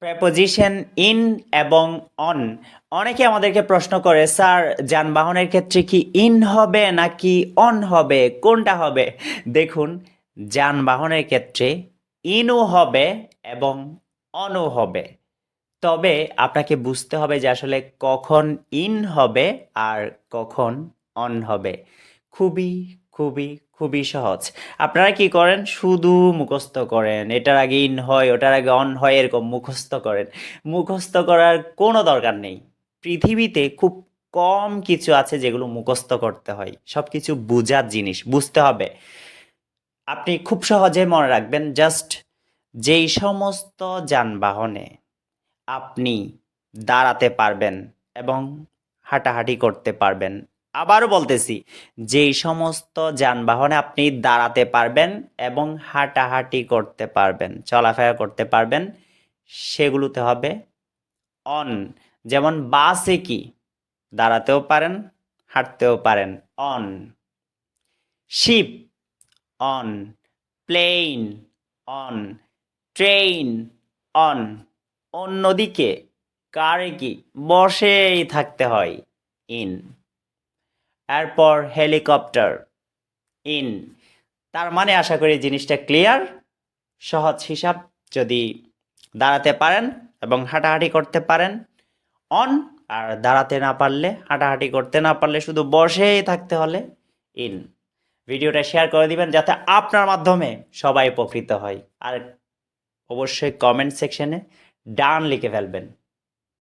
Preposition in এবং on. অনেকে আমাদেরকে প্রশ্ন করে, স্যার যানবাহনের ক্ষেত্রে কি ইন হবে নাকি অন হবে, কোনটা হবে? দেখুন, যানবাহনের ক্ষেত্রে ইনও হবে এবং অনও হবে। তবে আপনাকে বুঝতে হবে যে আসলে কখন ইন হবে আর কখন অন হবে। খুবই খুবই খুবই সহজ। আপনারা কি করেন? শুধু মুখস্থ করেন, এটার আগে ইন হয় ওটার আগে অন হয়, এরকম মুখস্থ করেন। মুখস্থ করার কোনো দরকার নেই। পৃথিবীতে খুব কম কিছু আছে যেগুলো মুখস্থ করতে হয়, সব কিছু বোঝার জিনিস, বুঝতে হবে। আপনি খুব সহজে মনে রাখবেন, জাস্ট যেই সমস্ত যানবাহনে আপনি দাঁড়াতে পারবেন এবং হাঁটাহাঁটি করতে পারবেন। আবারও বলতেছি, যেই সমস্ত যানবাহনে আপনি দাঁড়াতে পারবেন এবং হাঁটাহাঁটি করতে পারবেন, চলাফেরা করতে পারবেন, সেগুলোতে হবে অন। যেমন বাসে কি দাঁড়াতেও পারেন, হাঁটতেও পারেন, on. Ship on, plane on, train on. অন্যদিকে কারে কি বসেই থাকতে হয়, ইন। এরপর হেলিকপ্টার, ইন। তার মানে আশা করি জিনিসটা ক্লিয়ার। সহজ হিসাব, যদি দাঁড়াতে পারেন এবং হাঁটাহাঁটি করতে পারেন, অন। আর দাঁড়াতে না পারলে, হাঁটাহাঁটি করতে না পারলে, শুধু বসেই থাকতে হলে, ইন। ভিডিওটা শেয়ার করে দিবেন যাতে আপনার মাধ্যমে সবাই উপকৃত হয়। আর অবশ্যই কমেন্ট সেকশনে ডান লিখে ফেলবেন।